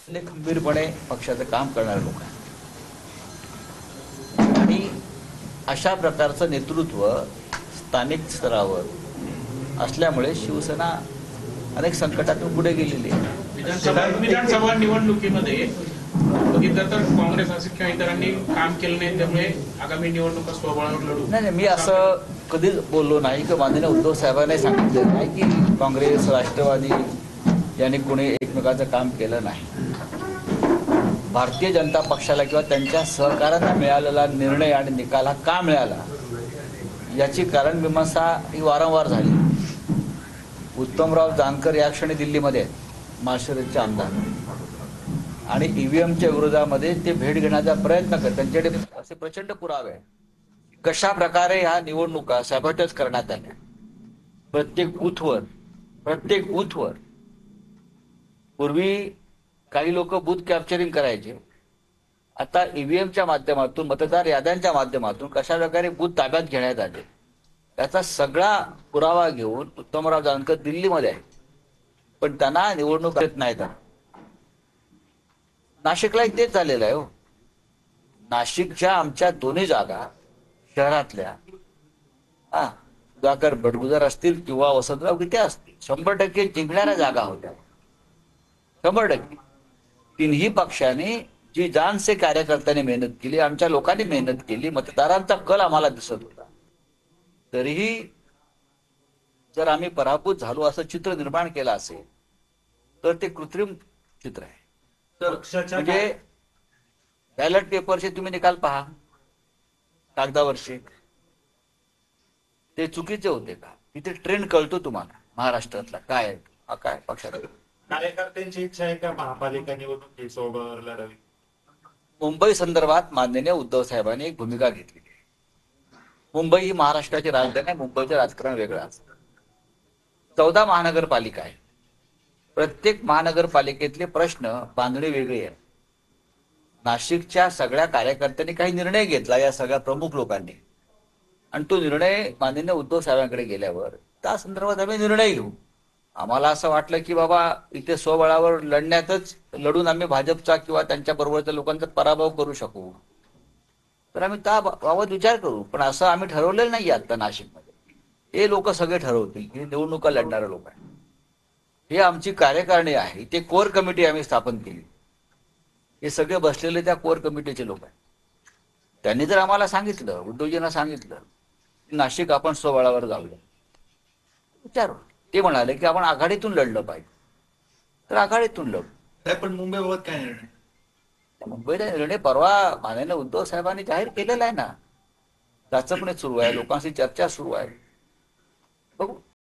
खंबीरपणे पक्षाचं काम करणारे लोक आहेत आणि अशा प्रकारचं नेतृत्व स्थानिक स्तरावर असल्यामुळे शिवसेना अनेक संकटातून पुढे गेलेली आहे. विधानसभा निवडणुकीमध्ये बघितलं तर काँग्रेस असेल किंवा इतरांनी काम केलं नाही, त्यामुळे आगामी निवडणुका स्वबळावर लढू. नाही, मी असं कधीच बोललो नाही की माननीय उद्धव साहेबांनी सांगितलं नाही की काँग्रेस राष्ट्रवादी यांनी कोणी एकमेकाचं काम केलं नाही. भारतीय जनता पक्षाला किंवा त्यांच्या सहकार्यांना मिळालेला निर्णय आणि निकाल हा का मिळाला याची कारण मीमांसा ही वारंवार झाली. उत्तमराव जानकर या क्षणी दिल्लीमध्ये आहेत, महाराष्ट्राचे आमदार, आणि ईव्हीएमच्या विरोधामध्ये ते भेट घेण्याचा प्रयत्न करतात. त्यांच्याकडे असे प्रचंड पुरावे आहेत कशा प्रकारे ह्या निवडणुका सॅबॉटेज करण्यात आल्या. प्रत्येक बूथवर पूर्वी काही लोक बूथ कॅप्चरिंग करायचे, आता ईव्हीएमच्या माध्यमातून मतदार याद्यांच्या माध्यमातून कशा प्रकारे बूथ ताब्यात घेण्यात आले याचा सगळा पुरावा घेऊन उत्तमराव जानकर दिल्लीमध्ये आहे, पण त्यांना निवडणूक देत नाहीत. नाशिकला तेच झालेलं आहे. हो, नाशिकच्या आमच्या दोन्ही जागा शहरातल्या सुधाकर बडगुजर असतील किंवा वसंतराव गीते असतील 100% जिंकणाऱ्या जागा होत्या. 100%. तिन्ही पक्षांनी जी जानसे कार्यकर्त्यांनी मेहनत केली, आमच्या लोकांनी मेहनत केली, मतदारांचा कल आम्हाला दिसत होता. तरीही जर आम्ही पराभूत झालो असं चित्र निर्माण केलं असेल तर ते कृत्रिम चित्र आहे. म्हणजे बॅलेट पेपरचे तुम्ही निकाल पहा, कागदावरचे ते चुकीचे होते का? इथे ट्रेंड कळतो तुम्हाला महाराष्ट्रातला काय काय पक्षात. कार्यकर्त्यांची इच्छा आहे का महापालिका निवडणूक सोबत लढावी? मुंबई संदर्भात माननीय उद्धव साहेबांनी एक भूमिका घेतली. मुंबई ही महाराष्ट्राची राजधानी आहे, मुंबईचं राजकारण वेगळं असतं. 14 महानगरपालिका आहे. प्रत्येक महानगरपालिकेतले प्रश्न बांधणी वेगळी आहे. नाशिकच्या सगळ्या कार्यकर्त्यांनी काही निर्णय घेतला, या सगळ्या प्रमुख लोकांनी, आणि तो निर्णय माननीय उद्धव साहेबांकडे गेल्यावर त्या संदर्भात आम्ही निर्णय घेऊ. आम्हाला असं वाटलं की बाबा इथे स्वबळावर लढून आम्ही भाजपचा किंवा त्यांच्या बरोबरच्या लोकांचा पराभव करू शकू, तर आम्ही त्याबाबत विचार करू. पण असं आम्ही ठरवलेलं नाही आता नाशिकमध्ये. हे लोक सगळे ठरवतील, हे निवडणुका लढणारे लोक आहेत. हे आमची कार्यकारिणी आहे, ते कोर कमिटी आम्ही स्थापन केली. हे सगळे बसलेले त्या कोर कमिटीचे लोक आहेत. त्यांनी जर आम्हाला सांगितलं, उद्धवजींना सांगितलं की नाशिक आपण स्वबळावर जाऊया, विचारू. ते म्हणाले की आपण आघाडीतून लढलं पाहिजे, तर आघाडीतून लढू. पण मुंबईबाबत काय निर्णय? मुंबईला निर्णय परवा माननीय उद्धव साहेबांनी जाहीर केलेला आहे ना. चाचपणी सुरू आहे, लोकांशी चर्चा सुरू आहे. बघू.